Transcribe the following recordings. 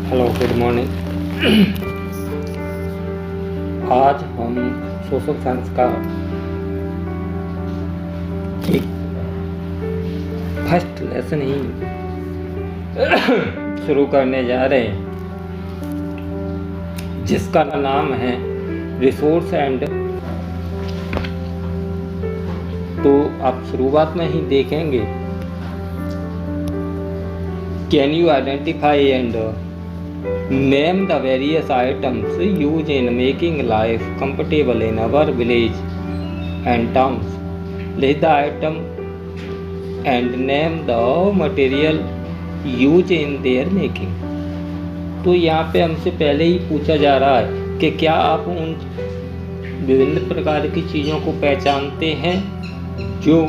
Hello, good morning. आज हम social science का एक फर्स्ट लेसन ही शुरू करने जा रहे हैं, जिसका नाम है रिसोर्स एंड। तो आप शुरुआत में ही देखेंगे, can you identify and name the various items used in making life comfortable in our village and towns. List the item and name the material used in their making. तो यहाँ पे हमसे पहले ही पूछा जा रहा है कि क्या आप उन विभिन्न प्रकार की चीज़ों को पहचानते हैं जो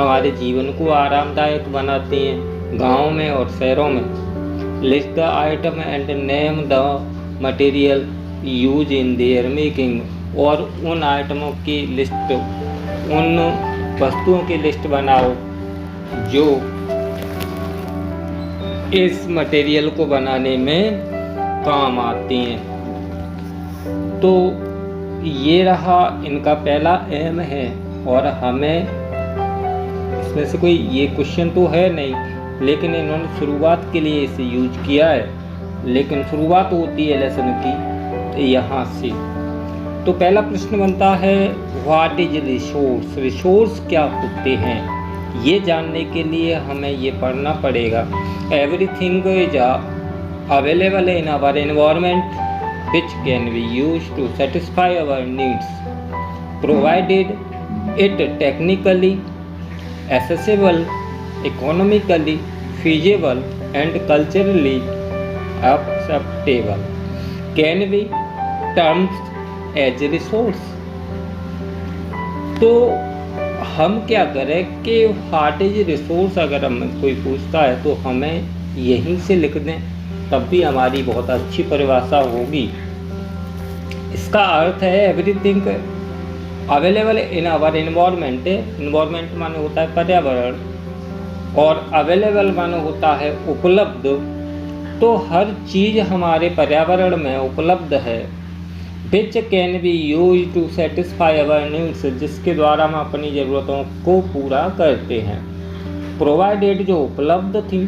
हमारे जीवन को आरामदायक बनाती हैं गाँव में और शहरों में। List the item and name the material used in their making. और उन आइटमों की लिस्ट, उन वस्तुओं की लिस्ट बनाओ जो इस मटेरियल को बनाने में काम आती हैं। तो ये रहा इनका पहला एम है, और हमें इसमें से कोई ये क्वेश्चन तो है नहीं, लेकिन इन्होंने शुरुआत के लिए इसे यूज किया है। लेकिन शुरुआत होती है लेसन की यहाँ से। तो पहला प्रश्न बनता है, व्हाट इज रिसोर्स। रिसोर्स क्या होते हैं, ये जानने के लिए हमें ये पढ़ना पड़ेगा। Everything is available in our environment which can be used to satisfy our needs provided it technically accessible, economically feasible and culturally acceptable can be termed as resource। तो हम क्या करें कि व्हाट इज रिसोर्स अगर हमें कोई पूछता है तो हमें यहीं से लिख दें, तब भी हमारी बहुत अच्छी परिभाषा होगी। इसका अर्थ है everything available in our environment. Environment माने होता है पर्यावरण, और अवेलेबल माने होता है उपलब्ध। तो हर चीज़ हमारे पर्यावरण में उपलब्ध है। Which can be use to satisfy our needs, जिसके द्वारा हम अपनी ज़रूरतों को पूरा करते हैं। प्रोवाइडेड जो उपलब्ध थी,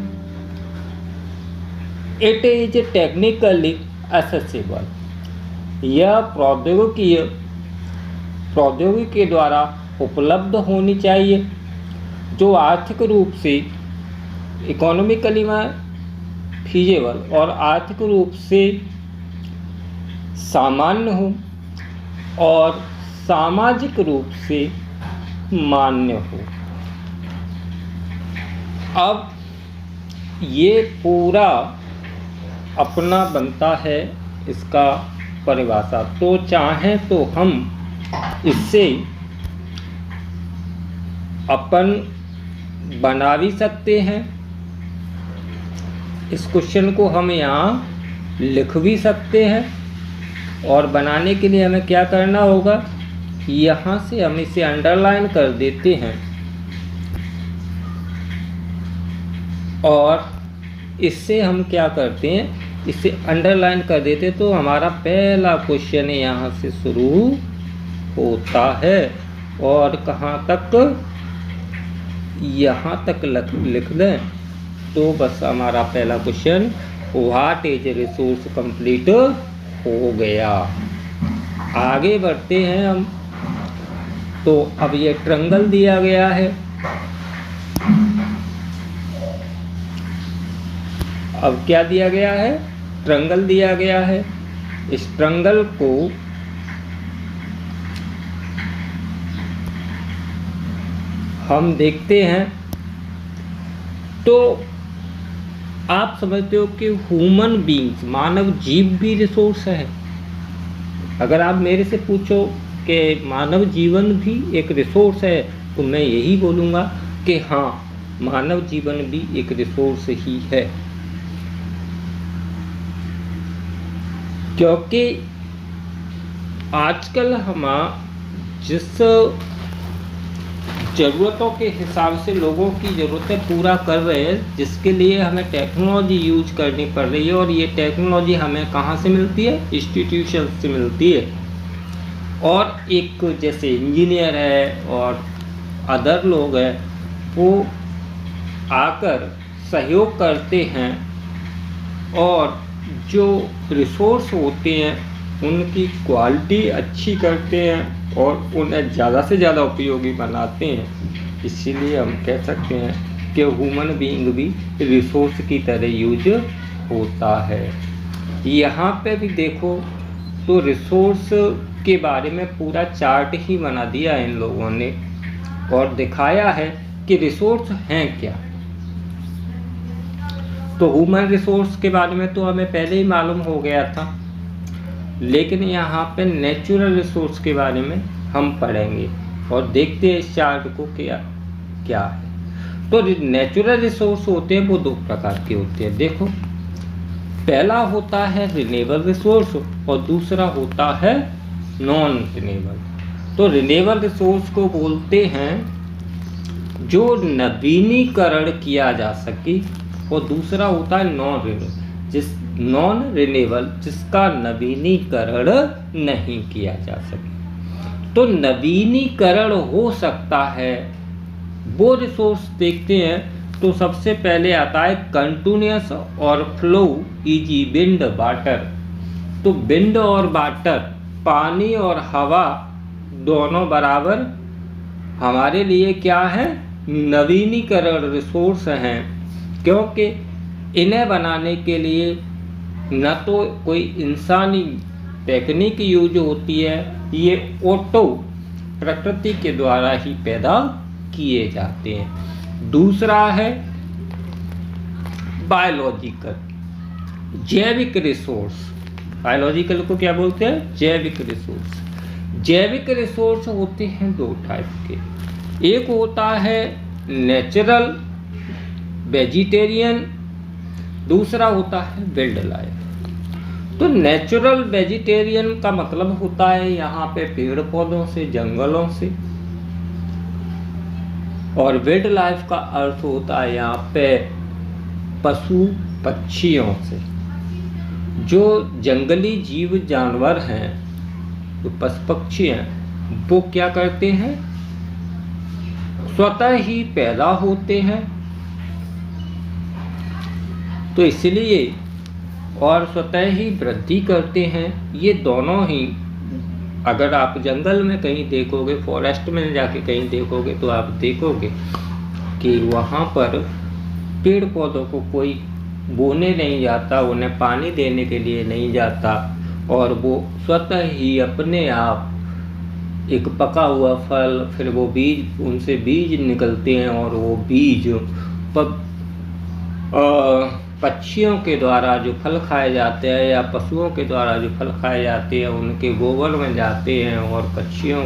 इट इज टेक्निकली एक्सेसिबल, यह प्रौद्योगिकी के द्वारा उपलब्ध होनी चाहिए, जो आर्थिक रूप से इकोनॉमिकली में फीजेबल और आर्थिक रूप से सामान्य हो और सामाजिक रूप से मान्य हो। अब ये पूरा अपना बनता है इसका परिभाषा। तो चाहें तो हम इससे अपन बना भी सकते हैं। इस क्वेश्चन को हम यहाँ लिख भी सकते हैं, और बनाने के लिए हमें क्या करना होगा, यहाँ से हम इसे अंडरलाइन कर देते हैं, और इससे हम क्या करते हैं, इसे अंडरलाइन कर देते तो हमारा पहला क्वेश्चन यहाँ से शुरू होता है। और कहाँ तक, यहाँ तक लिख दें तो बस हमारा पहला question what is resource complete हो गया। आगे बढ़ते हैं हम। तो अब ये ट्रायंगल दिया गया है। अब क्या दिया गया है, ट्रायंगल दिया गया है। इस ट्रायंगल को हम देखते हैं तो आप समझते हो कि ह्यूमन बीइंग्स, मानव जीव भी रिसोर्स है। अगर आप मेरे से पूछो कि मानव जीवन भी एक रिसोर्स है, तो मैं यही बोलूँगा कि हाँ, मानव जीवन भी एक रिसोर्स ही है। क्योंकि आजकल हम जिस ज़रूरतों के हिसाब से लोगों की ज़रूरतें पूरा कर रहे हैं, जिसके लिए हमें टेक्नोलॉजी यूज करनी पड़ रही है। और ये टेक्नोलॉजी हमें कहाँ से मिलती है? इंस्टीट्यूशन से मिलती है। और एक जैसे इंजीनियर है और अदर लोग हैं, वो आकर सहयोग करते हैं और जो रिसोर्स होते हैं उनकी क्वालिटी अच्छी करते हैं और उन्हें ज़्यादा से ज़्यादा उपयोगी बनाते हैं। इसीलिए हम कह सकते हैं कि ह्यूमन बीइंग भी रिसोर्स की तरह यूज होता है। यहाँ पे भी देखो तो रिसोर्स के बारे में पूरा चार्ट ही बना दिया है इन लोगों ने और दिखाया है कि रिसोर्स हैं क्या। तो ह्यूमन रिसोर्स के बारे में तो हमें पहले ही मालूम हो गया था, लेकिन यहाँ पे नेचुरल रिसोर्स के बारे में हम पढ़ेंगे और देखते हैं इस चार्ट को क्या क्या है। तो नेचुरल रिसोर्स होते हैं वो दो प्रकार के होते हैं। देखो, पहला होता है रिन्यूएबल रिसोर्स और दूसरा होता है नॉन रिन्यूएबल। तो रिन्यूएबल रिसोर्स को बोलते हैं जो नवीनीकरण किया जा सके और दूसरा होता है नॉन रिन्यूएबल जिसका नवीनीकरण नहीं किया जा सके। तो नवीनीकरण हो सकता है वो रिसोर्स देखते हैं। तो सबसे पहले आता है कंटिन्यूअस और फ्लो इजी विंड वाटर। तो विंड और वाटर, पानी और हवा दोनों बराबर हमारे लिए क्या है? नवीनीकरण रिसोर्स हैं, क्योंकि इन्हें बनाने के लिए न तो कोई इंसानी टेक्निक यूज होती है, ये ऑटो प्रकृति के द्वारा ही पैदा किए जाते हैं। दूसरा है बायोलॉजिकल, जैविक रिसोर्स। बायोलॉजिकल को क्या बोलते हैं? जैविक रिसोर्स। जैविक रिसोर्स होते हैं दो टाइप के। एक होता है नेचुरल वेजिटेरियन, दूसरा होता है वाइल्ड लाइफ। तो नेचुरल वेजिटेरियन का मतलब होता है यहाँ पे पेड़ पौधों से, जंगलों से, और वाइल्ड लाइफ का अर्थ होता है यहाँ पे पशु पक्षियों से। जो जंगली जीव जानवर हैं, जो पशु पक्षी हैं, वो क्या करते हैं? स्वतः ही पैदा होते हैं, तो इसलिए और स्वतः ही वृद्धि करते हैं। ये दोनों ही, अगर आप जंगल में कहीं देखोगे, फॉरेस्ट में जाके कहीं देखोगे, तो आप देखोगे कि वहाँ पर पेड़ पौधों को कोई बोने नहीं जाता, उन्हें पानी देने के लिए नहीं जाता, और वो स्वतः ही अपने आप एक पका हुआ फल, फिर वो बीज, उनसे बीज निकलते हैं और वो बीज पक्षियों के द्वारा जो फल खाए जाते हैं या पशुओं के द्वारा जो फल खाए जाते हैं उनके गोबर में जाते हैं, और पक्षियों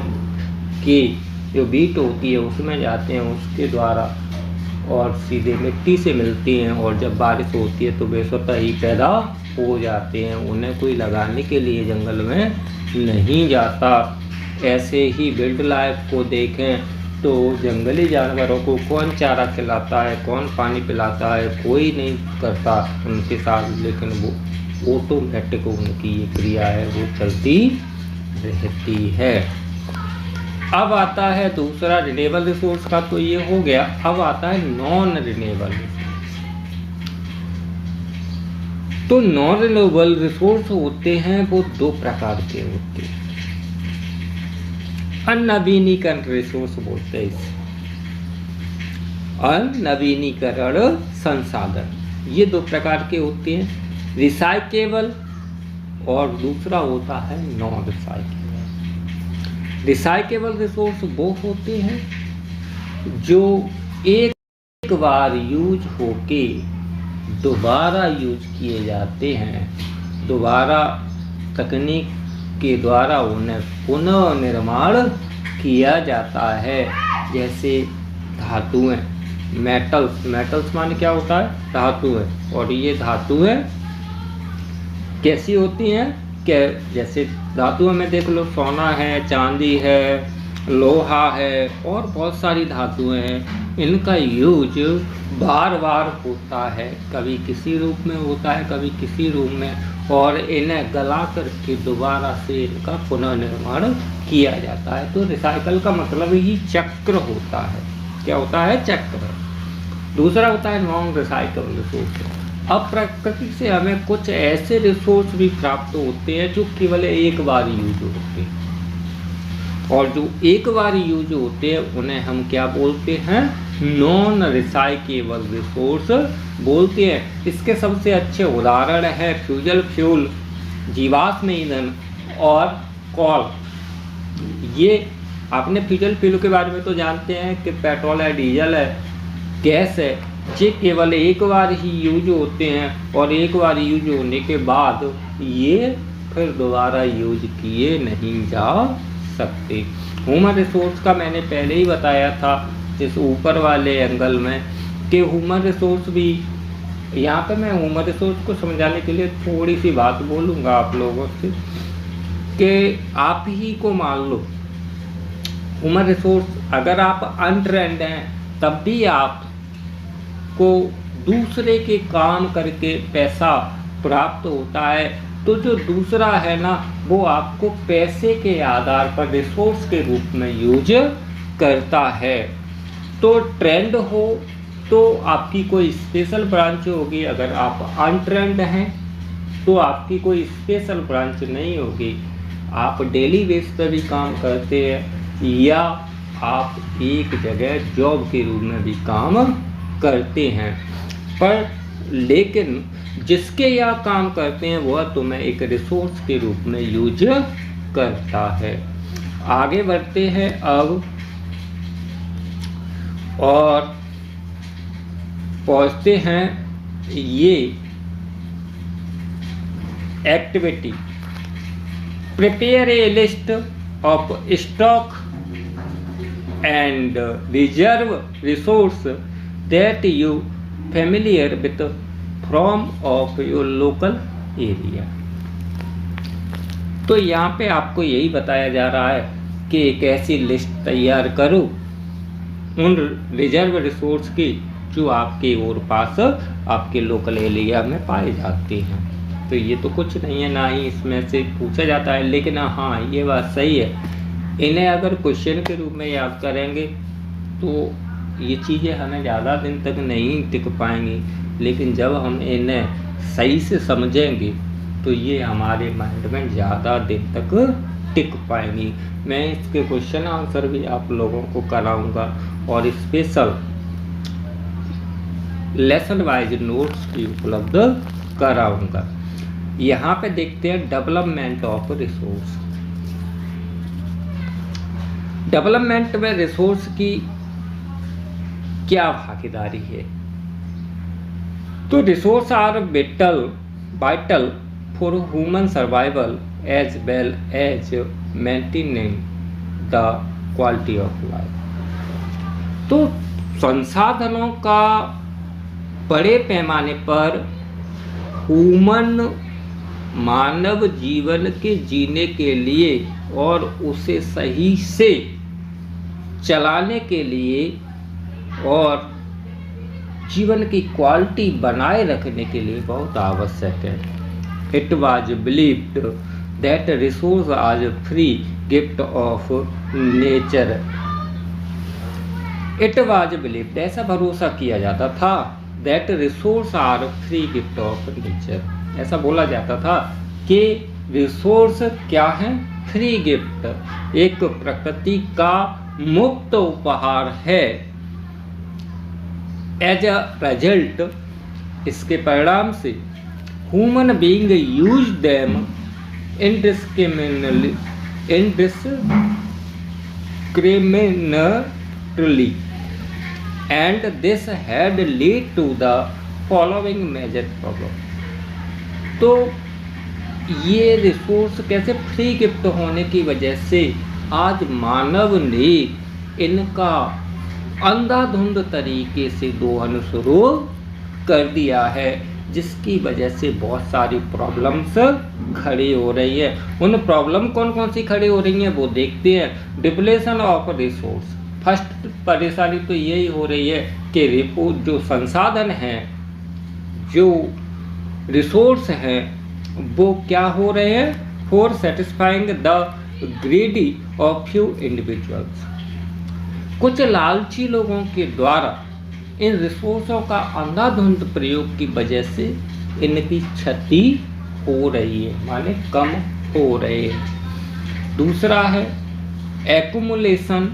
की जो बीट होती है उसमें जाते हैं उसके द्वारा, और सीधे मिट्टी से मिलती हैं। और जब बारिश होती है तो वे स्वतः ही पैदा हो जाते हैं, उन्हें कोई लगाने के लिए जंगल में नहीं जाता। ऐसे ही वाइल्ड लाइफ को देखें तो जंगली जानवरों को कौन चारा खिलाता है, कौन पानी पिलाता है, कोई नहीं करता उनके साथ, लेकिन वो ऑटोमेटिक उनकी ये क्रिया है वो चलती रहती है। अब आता है दूसरा रिन्यूएबल रिसोर्स का, तो ये हो गया। अब आता है नॉन रिन्यूएबल रिसोर्स। तो नॉन रिन्यूएबल रिसोर्स होते हैं वो दो प्रकार के होते हैं। अनवीनीकरण रिसोर्स बोलते हैं इसे, अनवीनीकरण संसाधन। ये दो प्रकार के होते हैं, रिसाइकेबल और दूसरा होता है नॉन रिसाइकेबल। रिसाइकेबल रिसोर्स वो होते हैं जो एक बार यूज होके दोबारा यूज किए जाते हैं, दोबारा तकनीक के द्वारा उन्हें पुनः निर्माण किया जाता है। जैसे धातुएं, मेटल्स माने क्या होता है? धातुएं। और ये धातुएं कैसी होती हैं? जैसे धातुओं में देख लो, सोना है, चांदी है, लोहा है और बहुत सारी धातुएं हैं, इनका यूज बार बार होता है, कभी किसी रूप में होता है कभी किसी रूप में, और इन्हें गला करके दोबारा से इनका पुनर्निर्माण किया जाता है। तो रिसाइकल का मतलब ही चक्र होता है। क्या होता है? चक्र। दूसरा होता है नॉन रिसाइकल रिसोर्स। अब प्रकृति से हमें कुछ ऐसे रिसोर्स भी प्राप्त होते हैं जो केवल एक बार यूज होते हैं, और जो एक बार यूज होते हैं उन्हें हम क्या बोलते हैं? नॉन रिसाइकेबल रिसोर्स बोलते हैं। इसके सबसे अच्छे उदाहरण है फ्यूजल फ्यूल, जीवाश्म ईंधन और कॉल। ये आपने फ्यूजल फ्यूल के बारे में तो जानते हैं कि पेट्रोल है, डीजल है, गैस है, ये केवल एक बार ही यूज होते हैं, और एक बार यूज होने के बाद ये फिर दोबारा यूज किए नहीं जा सकते। ह्यूमन रिसोर्स का मैंने पहले ही बताया था इस ऊपर वाले एंगल में कि ह्यूमन रिसोर्स भी, यहाँ पे मैं ह्यूमन रिसोर्स को समझाने के लिए थोड़ी सी बात बोलूँगा आप लोगों से कि आप ही को मान लो ह्यूमन रिसोर्स, अगर आप अनट्रेंड हैं तब भी आपको दूसरे के काम करके पैसा प्राप्त होता है, तो जो दूसरा है ना वो आपको पैसे के आधार पर रिसोर्स के रूप में यूज करता है। तो ट्रेंड हो तो आपकी कोई स्पेशल ब्रांच होगी, अगर आप अनट्रेंड हैं तो आपकी कोई स्पेशल ब्रांच नहीं होगी। आप डेली बेस पर भी काम करते हैं या आप एक जगह जॉब के रूप में भी काम करते हैं, पर लेकिन जिसके यहाँ काम करते हैं वह तुम्हें एक रिसोर्स के रूप में यूज करता है। आगे बढ़ते हैं अब और पहुँचते हैं ये activity. Prepare a list of stock and reserve resource that you familiar with from of your local area। तो यहाँ पे आपको यही बताया जा रहा है कि एक ऐसी लिस्ट तैयार करो उन रिजर्व रिसोर्स की जो आपके और पास आपके लोकल एरिया में पाए जाते हैं। तो ये तो कुछ नहीं है, ना ही इसमें से पूछा जाता है, लेकिन हाँ ये बात सही है, इन्हें अगर क्वेश्चन के रूप में याद करेंगे तो ये चीज़ें हमें ज़्यादा दिन तक नहीं टिक पाएंगी, लेकिन जब हम इन्हें सही से समझेंगे तो ये हमारे माइंड में ज़्यादा दिन तक टिक पाएंगी। मैं इसके क्वेश्चन आंसर भी आप लोगों को कराऊंगा और स्पेशल लेसन वाइज नोट्स भी उपलब्ध कराऊंगा। यहाँ पे देखते हैं डेवलपमेंट ऑफ रिसोर्स। डेवलपमेंट में रिसोर्स की क्या भागीदारी है? तो resource are vital for human survival as well as maintaining the quality of life. तो संसाधनों का बड़े पैमाने पर मानव जीवन के जीने के लिए और उसे सही से चलाने के लिए और जीवन की क्वालिटी बनाए रखने के लिए बहुत आवश्यक है। It was believed that resource are free gift of nature. It was believed, ऐसा भरोसा किया जाता था, that resource are free gift of nature, ऐसा बोला जाता था कि रिसोर्स क्या है? फ्री गिफ्ट, एक प्रकृति का मुफ्त उपहार है। एज अ रिजल्ट, इसके परिणाम से human being use them indiscriminately and this had lead to the following major problem। तो ये रिसोर्स कैसे फ्री गिफ्ट होने की वजह से आज मानव ने इनका अंधाधुंध तरीके से दोहन शुरू कर दिया है। जिसकी वजह से बहुत सारी प्रॉब्लम्स खड़ी हो रही है। उन प्रॉब्लम कौन कौन सी खड़ी हो रही हैं वो देखते हैं। डिप्लेशन ऑफ रिसोर्स, फर्स्ट परेशानी तो यही हो रही है कि जो संसाधन हैं, जो रिसोर्स हैं, वो क्या हो रहे हैं, for satisfying the greedy of few individuals, कुछ लालची लोगों के द्वारा इन रिसोर्सों का अंधाधुंध प्रयोग की वजह से इनकी क्षति हो रही है, माने कम हो रहे हैं। दूसरा है accumulation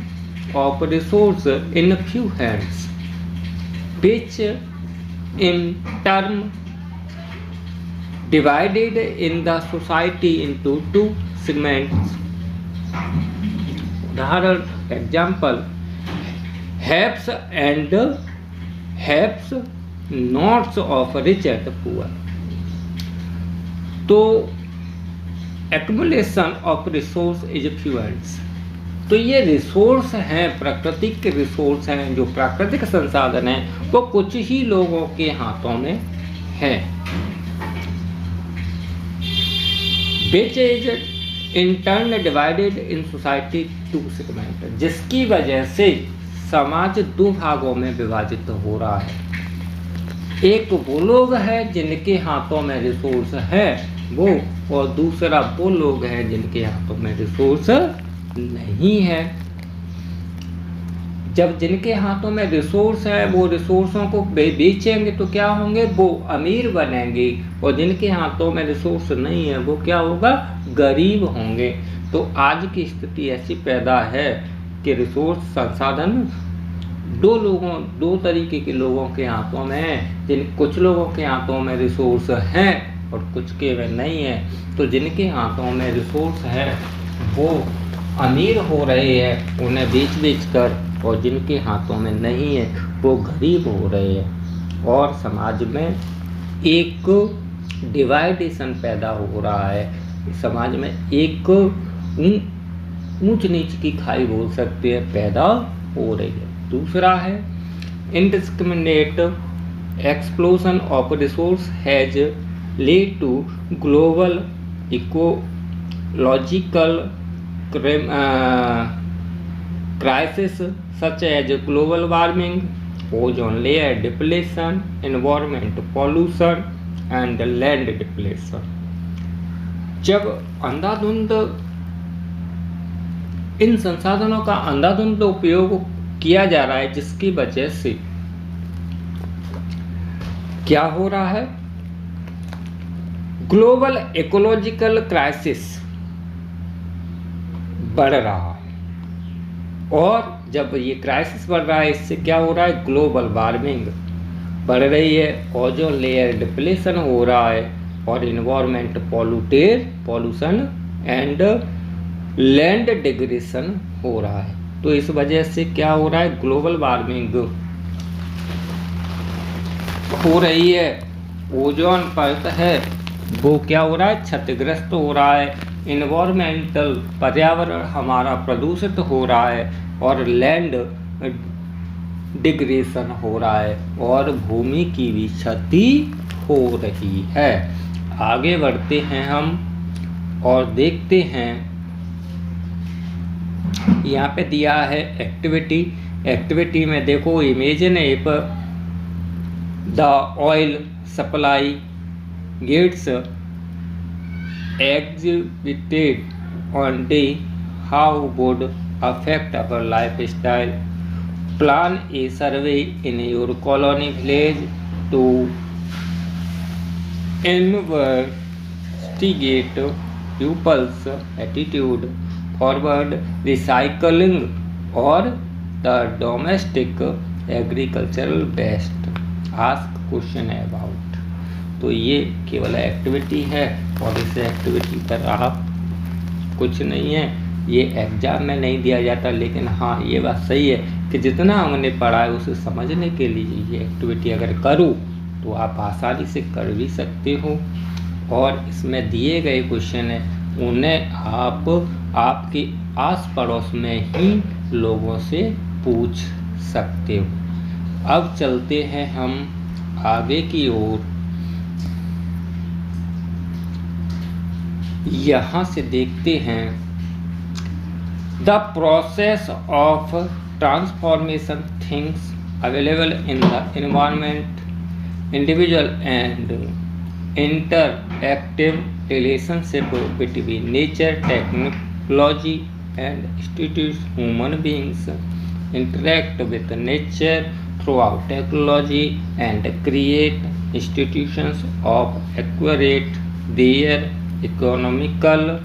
of resource in few hands which in turn divided in the society into two segments. उदाहरण example haves and haves nots of rich and poor. तो accumulation of resource is few hands. तो ये resource हैं, प्राकृतिक के resource हैं, जो प्राकृतिक संसाधन हैं वो कुछ ही लोगों के हाथों में है। which is in turn divided in society to segment, जिसकी वजह से समाज दो भागों में विभाजित हो रहा है। एक वो लोग हैं जिनके हाथों में रिसोर्स है वो, और दूसरा वो लोग हैं जिनके हाथों में रिसोर्स नहीं है। जब जिनके हाथों में रिसोर्स है वो रिसोर्सों को बेचेंगे तो क्या होंगे, वो अमीर बनेंगे, और जिनके हाथों में रिसोर्स नहीं है वो क्या होगा, गरीब होंगे। तो आज की स्थिति ऐसी पैदा है कि रिसोर्स संसाधन दो तरीके के लोगों के हाथों में है। कुछ लोगों के हाथों में रिसोर्स हैं और कुछ के में नहीं है। तो जिनके हाथों में रिसोर्स है वो अमीर हो रहे हैं उन्हें बेच कर, और जिनके हाथों में नहीं है वो गरीब हो रहे हैं, और समाज में एक डिवाइडेशन पैदा हो रहा है। समाज में एक ऊंच नीच की खाई बोल सकते हैं पैदा हो रही है। दूसरा है indiscriminate explosion of resource has led to global ecological crisis such as global warming, ozone layer depletion, environment pollution and land depletion. जब अंधाधुंध इन संसाधनों का अंधाधुंध उपयोग किया जा रहा है, जिसकी वजह से क्या हो रहा है, ग्लोबल इकोलॉजिकल क्राइसिस बढ़ रहा है। और जब ये क्राइसिस बढ़ रहा है इससे क्या हो रहा है, ग्लोबल वार्मिंग बढ़ रही है, ओजोन लेयर डिप्लेशन हो रहा है, और environment pollution and land degradation हो रहा है। तो इस वजह से क्या हो रहा है, ग्लोबल वार्मिंग हो रही है, ओजोन परत है वो क्या हो रहा है, क्षतिग्रस्त हो रहा है, इन्वायरमेंटल पर्यावरण हमारा प्रदूषित हो रहा है, और लैंड डिग्रेडेशन हो रहा है, और भूमि की भी क्षति हो रही है। आगे बढ़ते हैं हम और देखते हैं, यहाँ पे दिया है एक्टिविटी में देखो, imagine if the oil supply gets exhibited on day, how would affect our lifestyle? Plan a survey in your colony village to investigate pupils' attitude forward recycling or the domestic agricultural waste. Ask question about. तो ये केवल activity है, और इस activity पर आप कुछ नहीं है, ये एग्जाम में नहीं दिया जाता, लेकिन हाँ ये बात सही है कि जितना हमने पढ़ा है उसे समझने के लिए ये एक्टिविटी अगर करूँ तो आप आसानी से कर भी सकते हो। और इसमें दिए गए क्वेश्चन हैं उन्हें आप आपके आस पड़ोस में ही लोगों से पूछ सकते हो। अब चलते हैं हम आगे की ओर यहाँ से देखते हैं the process of transformation things available in the environment individual and interactive relationship between nature, technology and institutes. Human beings interact with nature throughout technology and create institutions of acquirate their economical